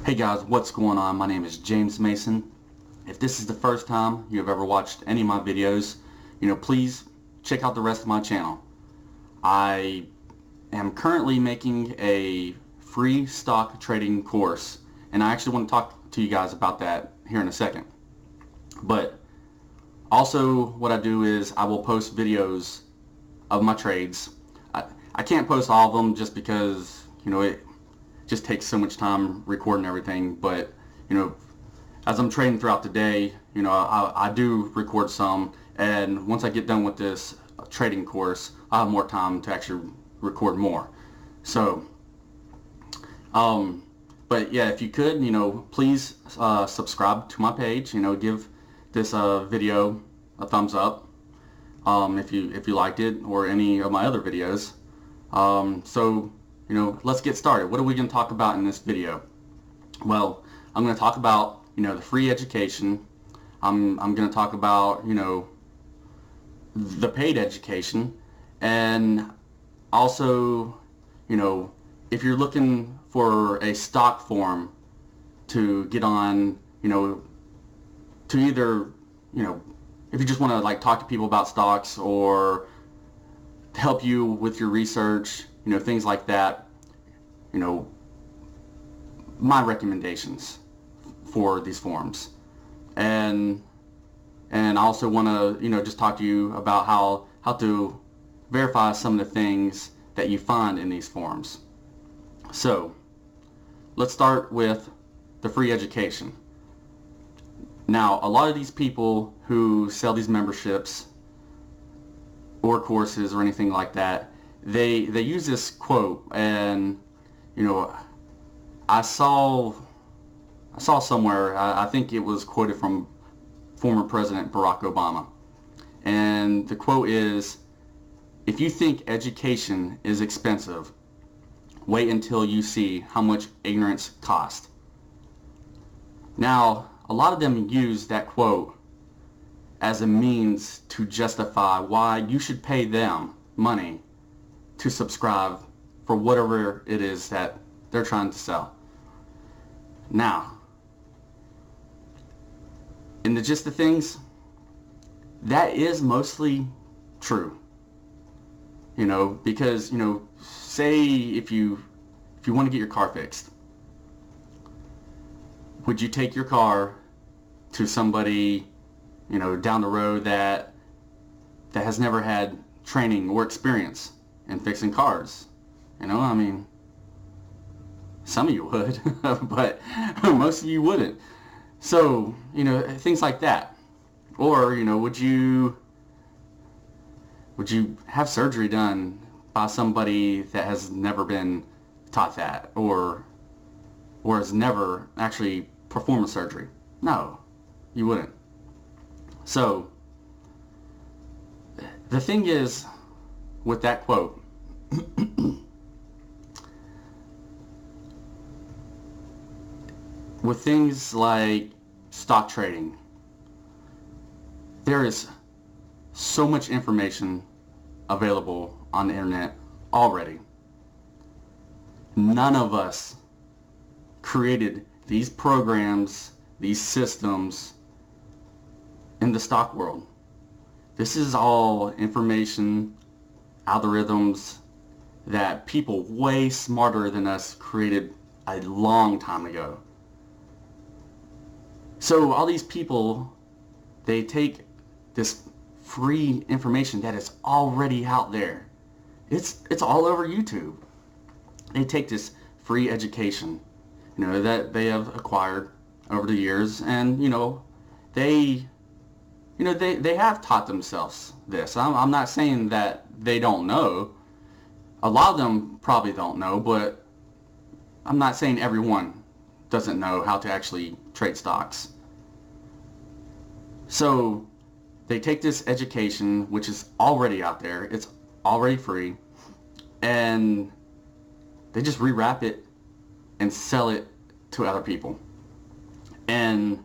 Hey guys, what's going on? My name is James Mason. If this is the first time you have ever watched any of my videos, please check out the rest of my channel. I am currently making a free stock trading course, and I actually want to talk to you guys about that here in a second. But also what I do is I will post videos of my trades. I can't post all of them just because, it just takes so much time recording everything, but as I'm trading throughout the day, I do record some, and once I get done with this trading course, I'll have more time to actually record more. So but yeah, if you could, please subscribe to my page, give this video a thumbs up if you liked it, or any of my other videos. So let's get started. What are we going to talk about in this video? Well, I'm going to talk about, the free education. I'm going to talk about, the paid education. And also, if you're looking for a stock forum to get on, to either, if you just want to talk to people about stocks or to help you with your research, things like that, my recommendations for these forums. And I also want to, just talk to you about how to verify some of the things that you find in these forums. So let's start with the free education. Now, a lot of these people who sell these memberships or courses or anything like that, they use this quote, and I saw somewhere, I think it was quoted from former President Barack Obama, and the quote is, "If you think education is expensive, wait until you see how much ignorance costs." Now, a lot of them use that quote as a means to justify why you should pay them money to subscribe for whatever it is that they're trying to sell. Now, in the gist of things, that is mostly true. Because, say if you want to get your car fixed, would you take your car to somebody, down the road that has never had training or experience in fixing cars? I mean, some of you would, but most of you wouldn't. So, things like that. Or, would you have surgery done by somebody that has never been taught that, or has never actually performed a surgery? No, you wouldn't. So, the thing is, with that quote, with things like stock trading, there is so much information available on the internet already. None of us created these programs, these systems in the stock world. This is all information, algorithms that people way smarter than us created a long time ago. So all these people, they take this free information that is already out there. It's all over YouTube. They take this free education, that they have acquired over the years, and they have taught themselves this. I'm not saying that they don't know. A lot of them probably don't know, but I'm not saying everyone doesn't know how to actually trade stocks. So they take this education, which is already out there, it's already free, and they just rewrap it and sell it to other people. And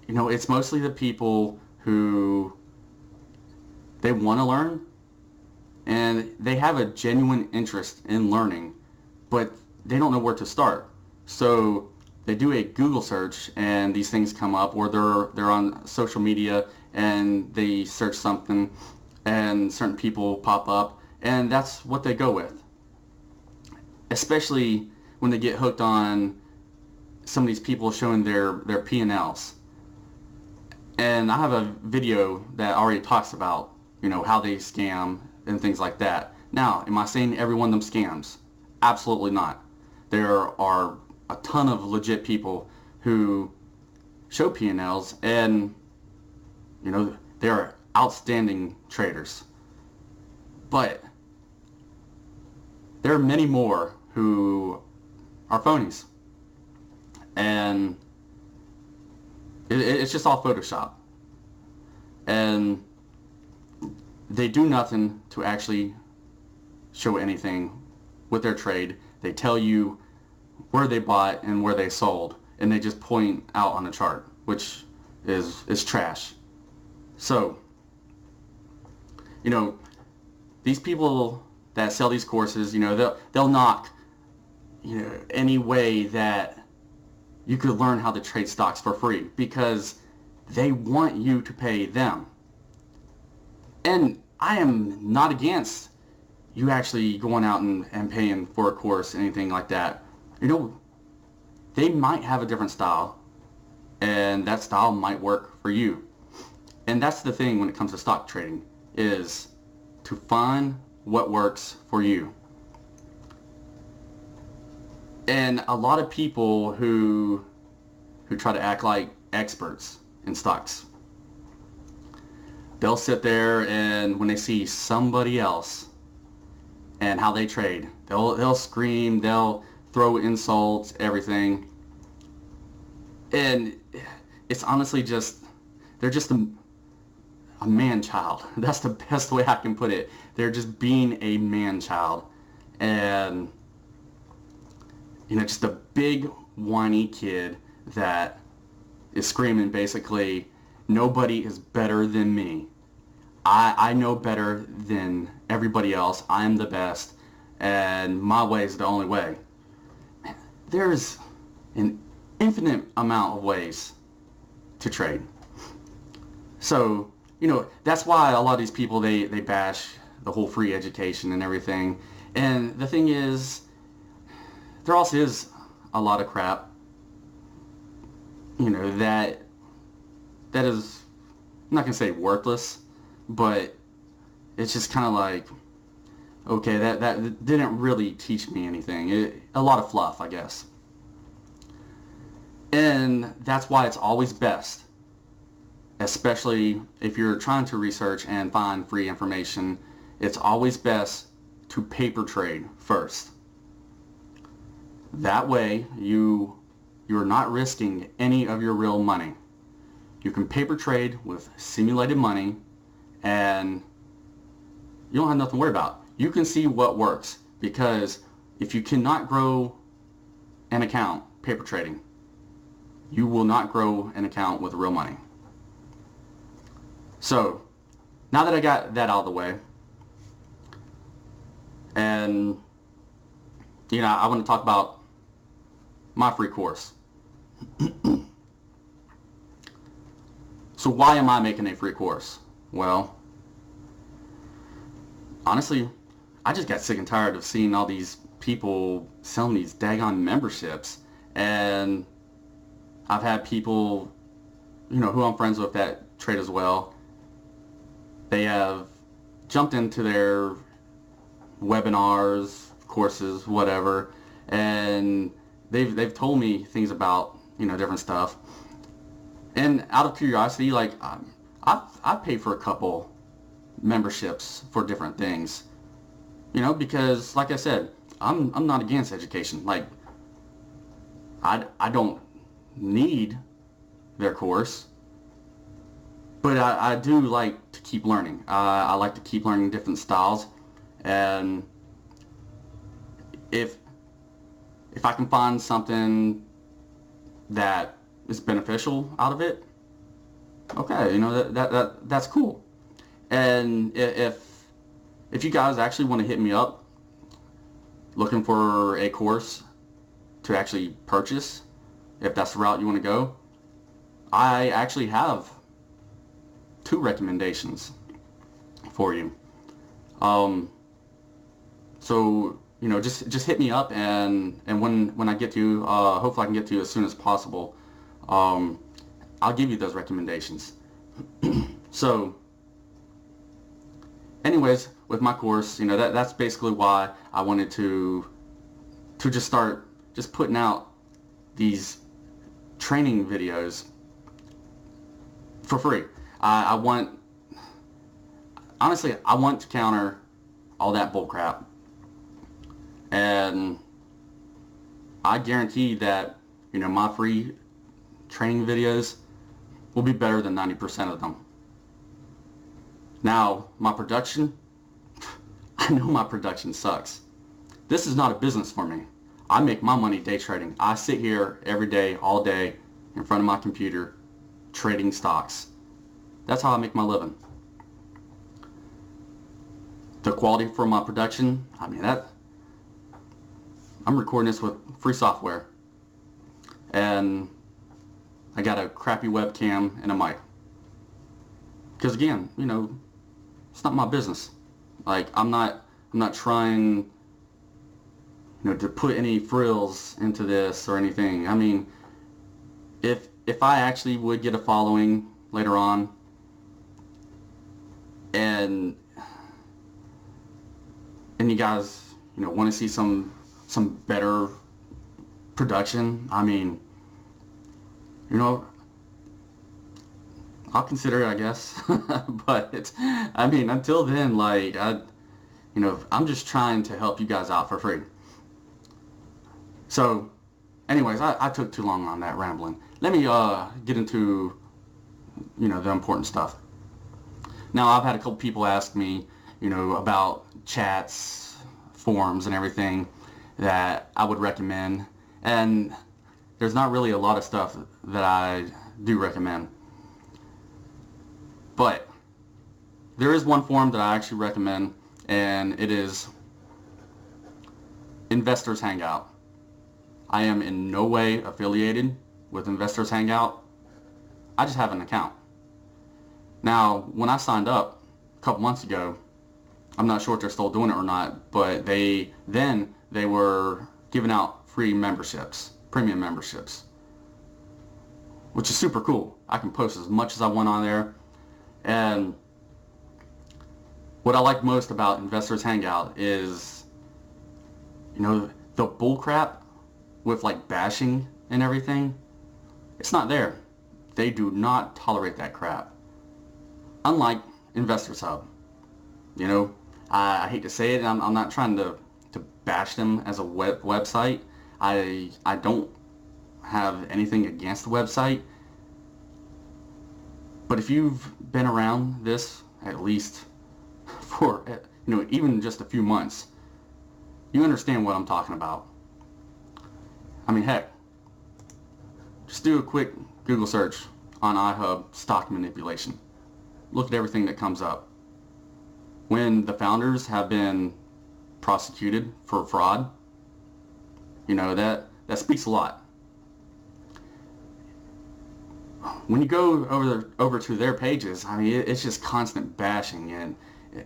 it's mostly the people who, they want to learn and they have a genuine interest in learning, but they don't know where to start. So they do a Google search and these things come up, or they're on social media and they search something and certain people pop up, and that's what they go with. Especially when they get hooked on some of these people showing their P&Ls. And I have a video that already talks about, how they scam and things like that. Now, am I saying every one of them scams? Absolutely not. There are a ton of legit people who show P&Ls, and they are outstanding traders. But there are many more who are phonies, and it's just all Photoshop, and they do nothing to actually show anything with their trade. They tell you where they bought and where they sold, and they just point out on the chart, which is trash. So, these people that sell these courses, they'll knock, any way that you could learn how to trade stocks for free, because they want you to pay them. And I am not against you actually going out and paying for a course, anything like that. They might have a different style, and that style might work for you. And that's the thing when it comes to stock trading, is to find what works for you. And a lot of people who try to act like experts in stocks, they'll sit there, and when they see somebody else and how they trade, they'll scream, they'll throw insults, everything. And it's honestly they're just a man-child. That's the best way I can put it. They're just being a man-child. And, just a big whiny kid that is screaming basically, nobody is better than me. I know better than everybody else. I'm the best, and my way is the only way. There's an infinite amount of ways to trade. So, that's why a lot of these people, they bash the whole free education and everything. And the thing is, there also is a lot of crap, that is, I'm not going to say worthless, but it's just kind of like, okay, that didn't really teach me anything. A lot of fluff, I guess. And that's why it's always best, especially if you're trying to research and find free information, it's always best to paper trade first. That way, you're not risking any of your real money. You can paper trade with simulated money, and you don't have nothing to worry about. You can see what works, because if you cannot grow an account paper trading, you will not grow an account with real money. So, now that I got that out of the way, and I want to talk about my free course. So why am I making a free course? Well, honestly, I just got sick and tired of seeing all these people selling these daggone memberships, and I've had people, who I'm friends with that trade as well. They have jumped into their webinars, courses, whatever, and they've told me things about, different stuff. And out of curiosity, like, I've paid for a couple memberships for different things, because, like I said, I'm not against education. Like, I don't need their course, but I do like to keep learning. I like to keep learning different styles, and if I can find something that is beneficial out of it, okay, that's cool. And if you guys actually want to hit me up looking for a course to actually purchase, if that's the route you want to go, I actually have 2 recommendations for you. So just hit me up, and when I get to you, hopefully I can get to you as soon as possible. I'll give you those recommendations. So anyways, with my course, that's basically why I wanted to just start just putting out these training videos for free. Honestly, I want to counter all that bullcrap, and I guarantee that my free training videos will be better than 90% of them. Now, my production, I know my production sucks. This is not a business for me. I make my money day trading. I sit here every day, all day, in front of my computer, trading stocks. That's how I make my living. The quality for my production, I'm recording this with free software, and I got a crappy webcam and a mic. Because again, it's not my business. Like, I'm not trying, to put any frills into this or anything. I mean, if I actually would get a following later on, and you guys, want to see some better production, I'll consider it, I guess. But until then, I'm just trying to help you guys out for free. So, anyways, I took too long on that rambling. Let me get into, the important stuff. Now, I've had a couple people ask me, about chats, forums, and everything that I would recommend. And there's not really a lot of stuff that I do recommend. But there is one forum that I actually recommend, and it is Investors Hangout. I am in no way affiliated with Investors Hangout. I just have an account. Now, when I signed up a couple months ago, I'm not sure if they're still doing it or not, but they were giving out free memberships, premium memberships, which is super cool. I can post as much as I want on there. And what I like most about Investors Hangout is, the bullcrap with bashing and everything. It's not there. They do not tolerate that crap. Unlike Investors Hub. I hate to say it, I'm not trying to bash them as a website. I don't have anything against the website. But if you've been around this at least for, even just a few months, you understand what I'm talking about. Heck, just do a quick Google search on iHub stock manipulation. Look at everything that comes up. When the founders have been prosecuted for fraud, that speaks a lot. When you go over to their pages, it's just constant bashing, and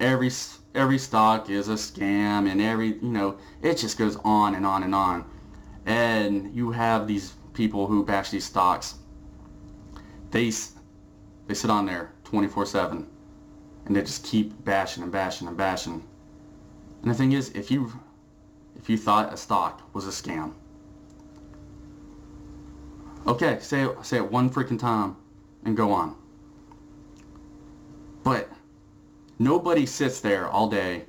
every stock is a scam, and it just goes on and on and on. And you have these people who bash these stocks. They sit on there 24/7, and they just keep bashing and bashing and bashing. And the thing is, if you thought a stock was a scam, okay, say it one freaking time and go on. But nobody sits there all day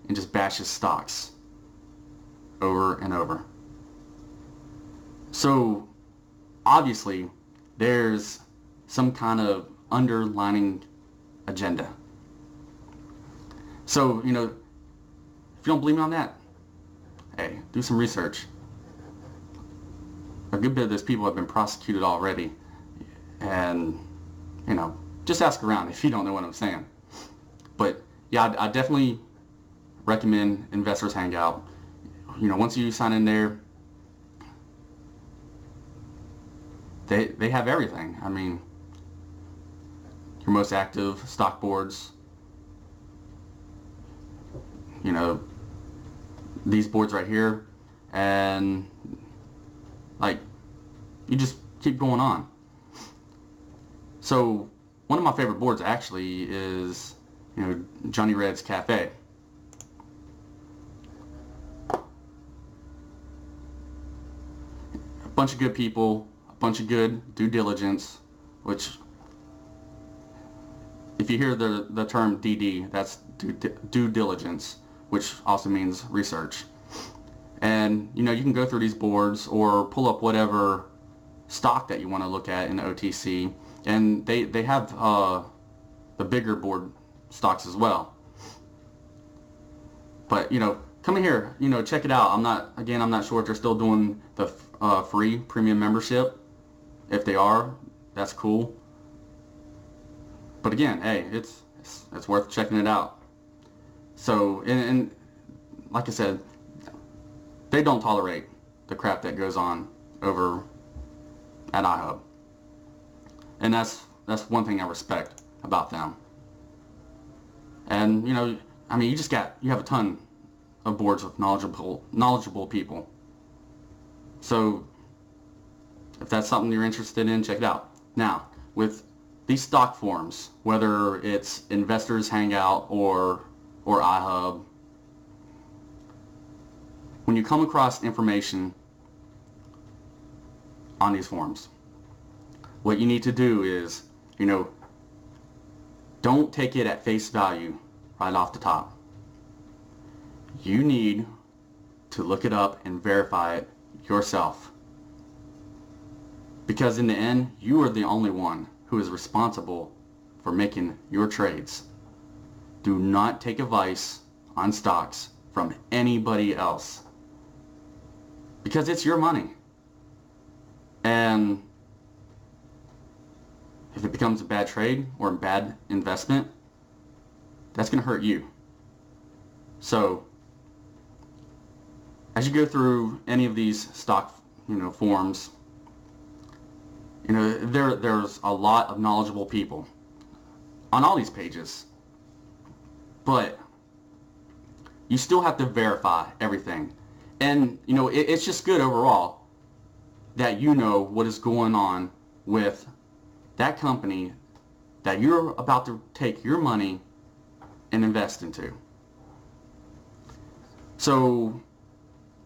and just bashes stocks over and over. So obviously there's some kind of underlining agenda. So, if you don't believe me on that, hey, do some research. A good bit of those people have been prosecuted already, and just ask around if you don't know what I'm saying. But yeah, I definitely recommend Investors Hangout. Once you sign in there, they have everything. I mean, your most active stock boards, you know, these boards right here, and like, you just keep going on. So one of my favorite boards actually is, you know, Johnny Red's Cafe. A bunch of good people, a bunch of good due diligence, which if you hear the term DD, that's due diligence, which also means research. And you know, you can go through these boards or pull up whatever stock that you want to look at in the OTC, and they have the bigger board stocks as well. But you know, come in here, you know, check it out. I'm not sure if they're still doing the free premium membership. If they are, that's cool. But again, hey, it's worth checking it out. So, and like I said, they don't tolerate the crap that goes on over at iHub. And that's one thing I respect about them. And you know, I mean, you have a ton of boards with knowledgeable people. So if that's something you're interested in, check it out. Now, with these stock forums, whether it's Investors Hangout or iHub, when you come across information on these forums, what you need to do is, you know, don't take it at face value right off the top. You need to look it up and verify it yourself. Because in the end, you are the only one who is responsible for making your trades. Do not take advice on stocks from anybody else, because it's your money. And if it becomes a bad trade or a bad investment, that's going to hurt you. So as you go through any of these stock, you know, forums, you know, there's a lot of knowledgeable people on all these pages, but you still have to verify everything. And you know, it's just good overall that you know what is going on with that company that you're about to take your money and invest into. So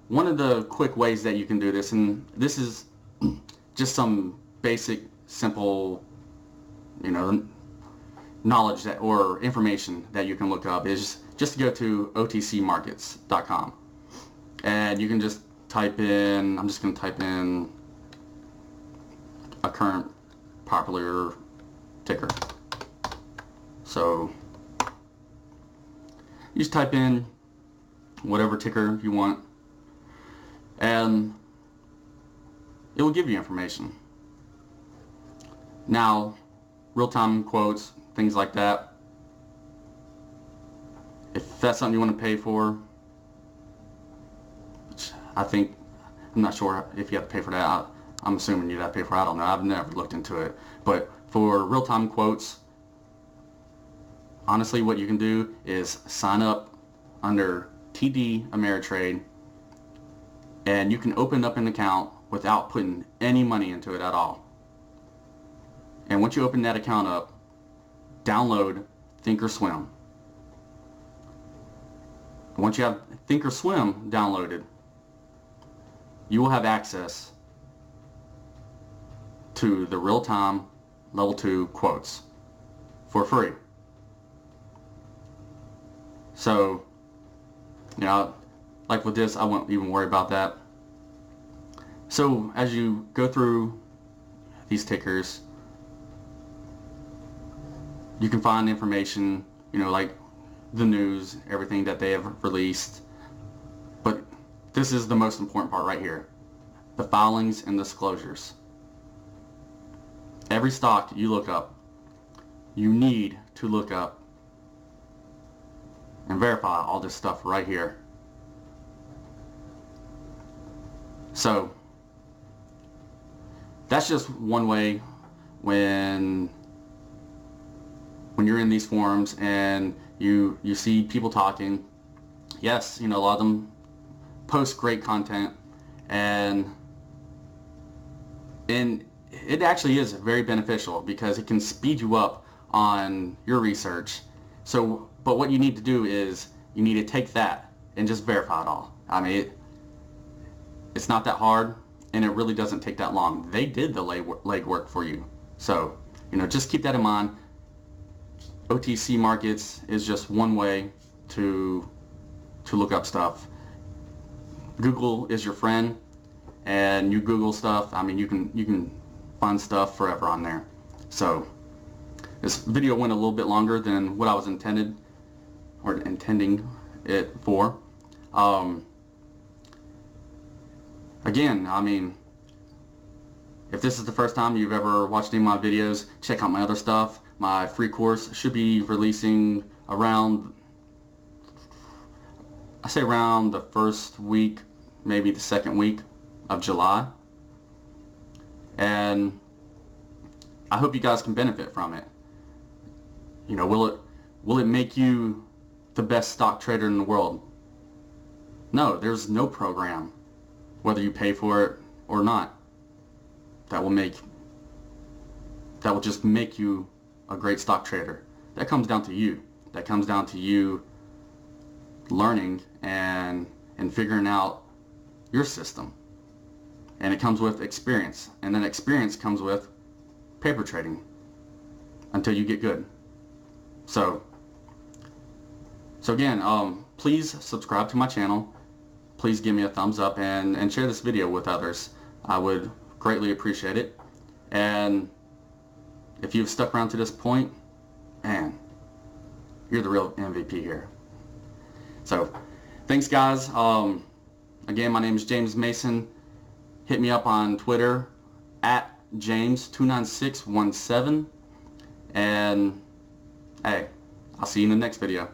one of the quick ways that you can do this, and this is just some basic, simple, you know, knowledge that or information that you can look up, is just to go to otcmarkets.com, and you can just type in, I'm just going to type in a current popular ticker. So you just type in whatever ticker you want, and it will give you information. Now, real-time quotes, things like that, if that's something you want to pay for, which I'm not sure if you have to pay for that. I'm assuming you'd have to pay for it. I don't know. I've never looked into it. But for real-time quotes, honestly, what you can do is sign up under TD Ameritrade, and you can open up an account without putting any money into it at all. And once you open that account up, download Thinkorswim. Once you have Thinkorswim downloaded, you will have access to the real-time level 2 quotes for free. So, you know, like with this, I won't even worry about that. So as you go through these tickers, you can find information, you know, like the news, everything that they have released. But this is the most important part right here: the filings and disclosures. Every stock you look up, you need to look up and verify all this stuff right here. So that's just one way when you're in these forums and you see people talking. Yes, you know, a lot of them post great content, and it actually is very beneficial because it can speed you up on your research. So, but what you need to do is you need to take that and just verify it all. I mean, it's not that hard, and it really doesn't take that long. They did the legwork for you. So, you know, just keep that in mind. OTC markets is just one way to look up stuff. Google is your friend, and you Google stuff. I mean, you can find stuff forever on there. So this video went a little bit longer than what I was intending it for. Again, I mean, if this is the first time you've ever watched any of my videos, check out my other stuff. My free course should be releasing around, I say around the first week, maybe the second week of July. And I hope you guys can benefit from it. You know, will it make you the best stock trader in the world? No, there's no program, whether you pay for it or not, that will just make you a great stock trader. That comes down to you. That comes down to you learning and figuring out your system. And it comes with experience. And then experience comes with paper trading until you get good. So again, please subscribe to my channel. Please give me a thumbs up and share this video with others. I would greatly appreciate it. And if you've stuck around to this point, man, you're the real MVP here. So, thanks guys. Again, my name is James Mason. Hit me up on Twitter at James29617. And hey, I'll see you in the next video.